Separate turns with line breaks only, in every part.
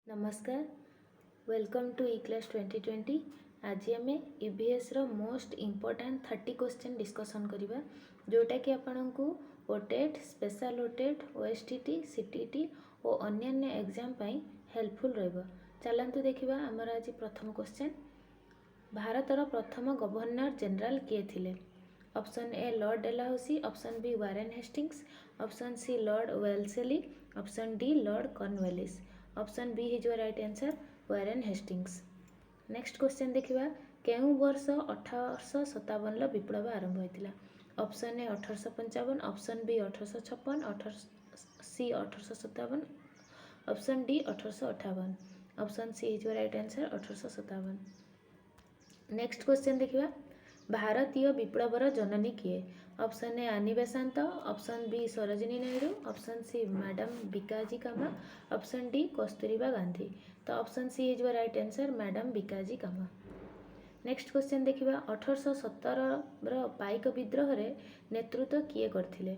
नमस्कार welcome to E class 2020। आज आम ईवीएस रो मोस्ट इम्पोर्टाट 30 क्वेश्चन डिस्कसन करवा जोटा कि आपण को ओटेट स्पेशल ओटेट ओएसटीटी सीटीटी और अन्य एग्जाम पाई हेल्पफुल रहिबो। चलंतु देखिबा हमर आज प्रथम क्वेश्चन। भारतर प्रथम गवर्नर जनरल किए थिले? Option A Lord Dalhousie, option B Warren Hastings, option C Lord Wellesley, option D Lord Cornwallis. Option B is your right answer Warren Hastings. Next question देखिबा केउ वर्ष 1857 विप्लव आरंभ होइतिला? Option A 1855, option B 1856, C 1857, option D 1858। Option C is your right answer 1857। Next question देखिबा भारतीय विप्लवर जननी किए? Option A Annie Besant, option B Sarojini Naidu, option C madam Bhikaji Cama, option D Kasturba Gandhi. तो option C is your right answer madam Bhikaji Cama. Next question देखिबा 1817 पाइक विद्रोह रे नेतृत्व किए करथिले?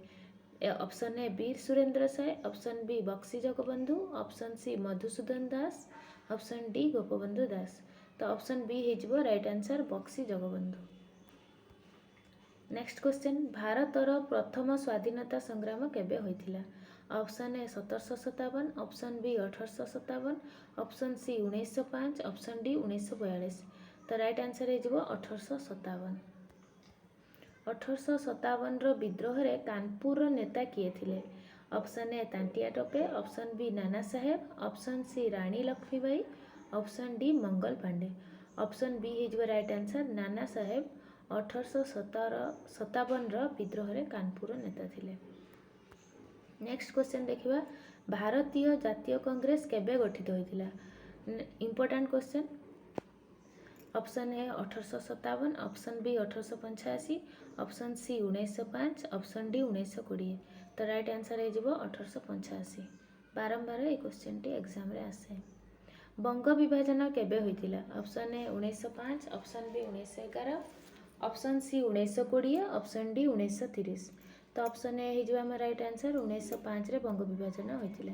Option A Veer Surendra Sai, option B Buxi Jagabandhu, option C Madhusudan Das, option D Gopabandhu Das. तो ऑप्शन बी हो right answer Buxi Jagabandhu. Next question भारतर प्रथम स्वाधीनता संग्राम केबे होइथिला? Option A 1757, option B 1857, option C 1905, option D 1942। तो राइट आंसर हो 1857। 1857 विद्रोह रे कानपुर नेता किए थिले? Option A Tantia Tope, option B Nana Saheb, option C Rani Laxmibai, option D Mangal Pandey. Option B is right answer Nana Saheb 1857 विद्रोह रे कानपुर नेता थिले। नेक्स्ट क्वेश्चन देखिबा भारतीय जातीय कांग्रेस केबे गठित होइतिला? Important question. Option A 1857, option B 1885, option C 1905, option D 1920। तो राइट आंसर हो 1885। बारंबार ये क्वेश्चन टी एग्जाम रे आसे। बंग विभाजन केबे होइतिला? Option A 1905, option B 1911, option C 1920, option D 1930। तो ऑप्शन ए हो आम राइट आंसर 1905 रे बंग विभाजन होइतिला।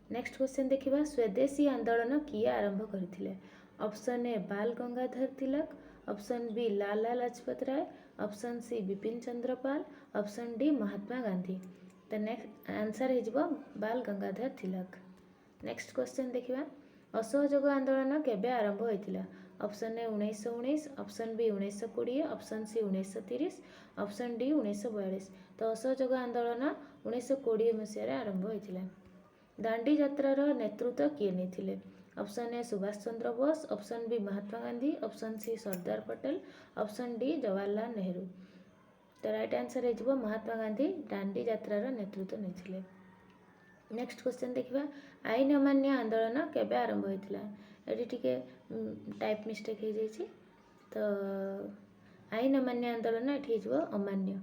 नेक्स्ट क्वेश्चन देखिबा स्वदेशी आंदोलन किए आरंभ करथिले? ऑप्शन ए बाल Gangadhar Tilak, option B Lala Lajpat Rai, option C Bipin Chandra Pal, option D Mahatma Gandhi. तो नेक्स्ट आंसर हो बाल गंगाधर तिलक। नेक्स्ट क्वेश्चन देखिबा असहयोग आंदोलन केबे आरंभ होइतिला? Option A 1919, option B 1920, option C 1930, option D 1942। तो असहयोग आंदोलन 1920 मसीह आरंभ होइतिला। दांडी यात्रार नेतृत्व किए नेथिले? Option A Subhash Chandra Bose, option B Mahatma Gandhi, option C Sardar Patel, option D Jawaharlal Nehru. तो राइट आंसर हो महात्मा गांधी दांडी यात्रार नेतृत्व नेथिले। नेक्स्ट क्वेश्चन देखिबा आईन अमान्य आंदोलन केबे आरंभ होइतिला? एटी टिके टाइप मिस्टेक हो जाइए। तो आईन अमान्य आंदोलन ये हो अमान्य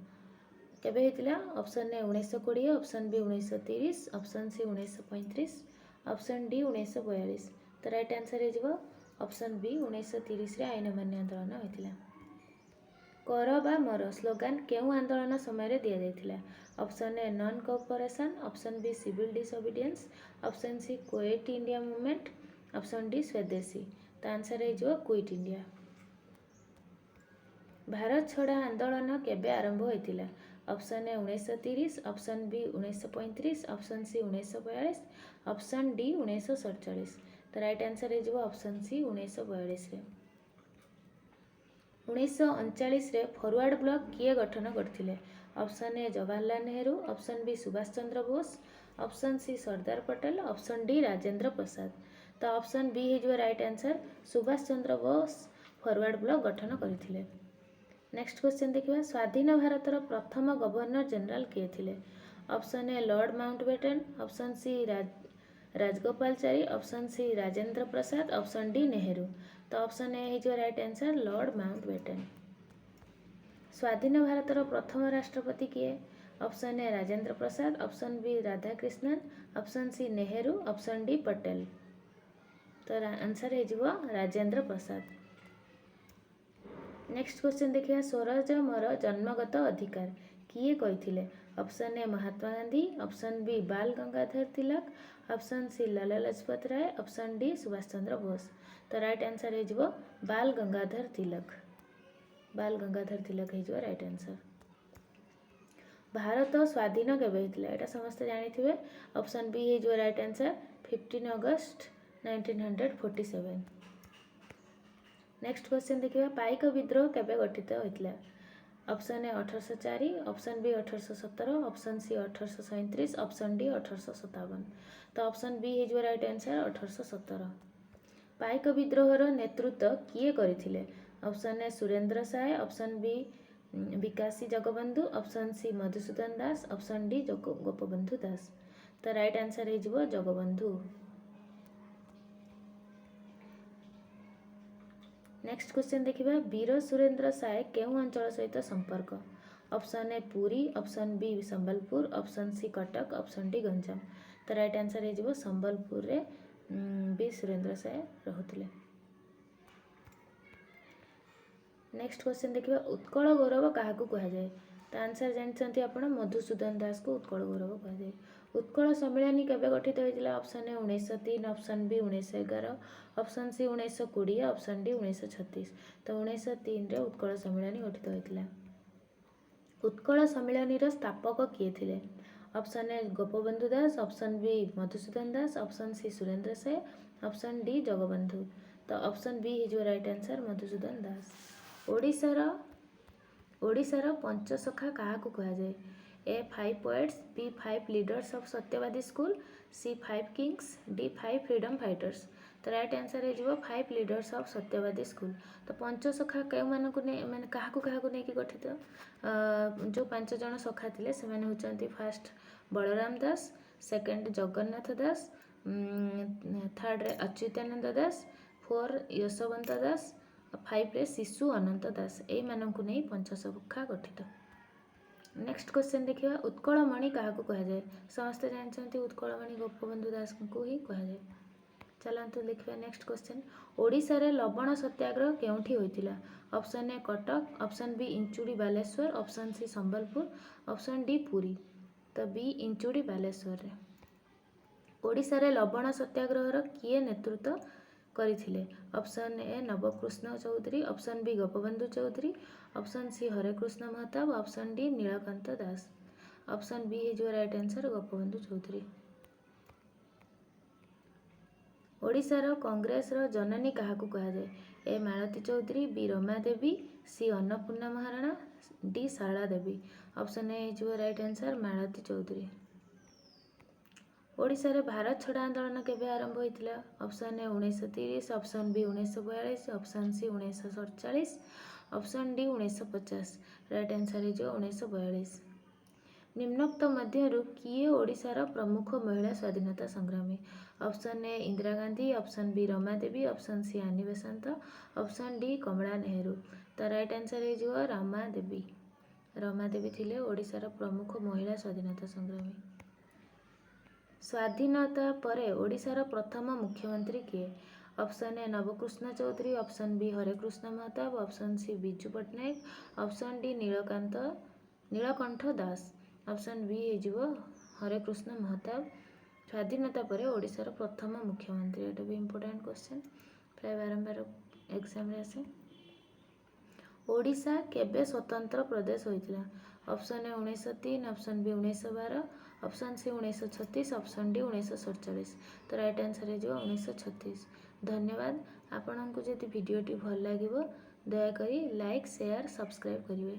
केबे होइतिला? Option A 1920, option B 1930, option C 1935, option D 1942। तो राइट आंसर हो ऑप्शन बी 1930 रे आईन अमान्य आंदोलन होइतिला। कर बा मर स्लोगान केउ आंदोलन समय दि जाइतिला? Option A non cooperation, option B civil disobedience, option C quit India movement, option D Swadeshi. तो आंसर हो क्विट इंडिया। भारत छड़ा आंदोलन केबे आरंभ होइतिला? Option A 1930, option B 1935, option C 1942, option D 1947। तो राइट आंसर हो ऑप्शन सी 1942 रे। 1939 रे फॉरवर्ड ब्लॉक किए गठन करथिले? Option A Jawaharlal Nehru, option B Subhash Chandra Bose, option C Sardar Patel, option D Rajendra Prasad. तो option B is right answer Subhash Chandra Bose forward block गठन करथिले। नेक्स्ट क्वेश्चन देखिबा स्वाधीन भारतर प्रथम गवर्नर जनरल किए थिले? Option A Lord Mountbatten, option C Rajagopalachari, option C Rajendra Prasad, option D Nehru. तो option A is right answer Lord Mountbatten. स्वाधीन भारतर प्रथम राष्ट्रपति किए? Option A Rajendra Prasad, option B Radhakrishnan, option C Nehru, option D Patel. तो आंसर हो राजेंद्र प्रसाद। नेक्स्ट क्वेश्चन देखिए स्वराज मोर जन्मगत अधिकार किए कही? Option A Mahatma Gandhi, option B Bal Gangadhar Tilak, option C Lala Lajpat Rai, option D Subhash Chandra Bose. तो राइट आंसर हो बाल गंगाधर तिलक। बाल गंगाधर तिलक हो राइट आंसर। भारत स्वाधीन केबे होइतिला एटा समस्त जानिथिबे। ऑप्शन बी हो राइट आंसर 15 अगस्त 1947। नेक्स्ट क्वेश्चन देखिए पाइक विद्रोह केबे गठित होइतिला। Option A 1804, option B 1817, option C 1837, option D 1857। तो ऑप्शन बी हो राइट आंसर 1817। पाइक विद्रोहर नेतृत्व किए करथिले। Option A Surendra Sai, option B Bakshi Jagabandhu, option C Madhusudan Das, option D Gopabandhu Das. तो राइट आंसर हो जगबंधु। नेक्स्ट क्वेश्चन देखिबा वीर सुरेंद्र साय केउ अंचल सहित संपर्क। Option A Puri, option B Sambalpur, option C Cuttack, option D Ganjam. तो राइट आंसर हो संबलपुर रे बी सुरेंद्र साय रहुथिले। नेक्स्ट क्वेश्चन देखिबा उत्कल गौरव काहाकू कहा जाए। तो आंसर जानछंती आपण मधुसूदन दास को उत्कल गौरव कहा जाए। उत्कल सम्मेलन केबे गठित होइतिला। Option A 1903, option B 1911, option C 1920, option D 1936। तो 1903 रे उत्कल सम्मेलन गठित होइतिला। उत्कल सम्मेलन रो स्थापक किए थिले। Option A Gopabandhu Das, option B Madhusudan Das, option C Surendra Sai, option D Jagabandhu. तो ऑप्शन बी हो राइट आंसर मधुसूदन दास। ओडिशार पंचसखा काहाकू कहा जाए। A 5 poets, B 5 leaders of Satyabadi school, C 5 kings, D 5 freedom fighters. तो राइट आंसर हो 5 लीडर्स ऑफ सत्यवादी स्कूल। तो पंचसखा केउ मानकु ने माने काहाकू नहीं कि गठित जो 5 जन सखा थिले से माने होचंती फर्स्ट बलराम दास, सेकंड जगन्नाथ दास, थर्ड रे अच्युतानंद दास, 4 यशवंत दास, 5 रे शिशु अनंत दास। एई मानकु नहीं पंचसखा गठित। नेक्स्ट क्वेश्चन देखिए उत्कलमणि काहाकू कहा जाए। समस्त जानते उत्कलमणि गोपबंधु दास को ही कहा जाए। चलतु देखिए नेक्स्ट क्वेश्चन ओडिशा रे लवण सत्याग्रह केउठी होइतिला। Option A Cuttack, option B Inchudi Balasore, option C Sambalpur, option D Puri. तो बी इंचुड़ी बालेश्वर रे। ओडिशा रे लवण सत्याग्रह किए नेतृत्व करथिले। Option A Nabakrushna Choudhury, option B Gopabandhu Choudhury, option C Harekrushna Mahtab, option D Nilakantha Das. Option B हो राइट आंसर गोपबंधु चौधरी। ओडिशार कांग्रेस जननी काहाकू कहा जाए। A Malati Choudhury, B Rama Devi, C Annapurna Maharana, D Sarada Devi. Option A हो राइट आंसर मालती चौधरी। ओडिशा रे भारत छड़ा आंदोलन केबे आरंभ होइतिला। Option A 1930, option B 1942, option C 1947, option D 1950। Right answer हो 1942। निम्नोक्त मध्यरु किए ओडिशार प्रमुख महिला स्वाधीनता संग्रामी। Option A Indira Gandhi, option B Rama Devi, option C Annie Besant, option D Kamala Nehru. तो राइट आंसर हो रमा देवी। रमा देवी थिले ओडिशार प्रमुख महिला स्वाधीनता संग्रामी। स्वाधीनता परे ओडिशार प्रथम मुख्यमंत्री किए। Option A Nabakrushna Choudhury, option B Harekrushna Mahtab, option C Biju Patnaik, option D Nilakantha Das. Option B हो हरेकृष्ण महताब स्वाधीनता परे ओडिशार प्रथम मुख्यमंत्री। एटा भी इंपोर्टेंट क्वेश्चन प्राय बारंबार एग्जाम रे आसे। ओडिशा केबे स्वतंत्र प्रदेश होइतिला। Option A 1903, option B 1912, option C 1936, option D 1947। तो राइट आंसर हो 1936। धन्यवाद। आपन को जदि वीडियोटी भल लागिबो दया करी लाइक शेयर सब्सक्राइब करिवे।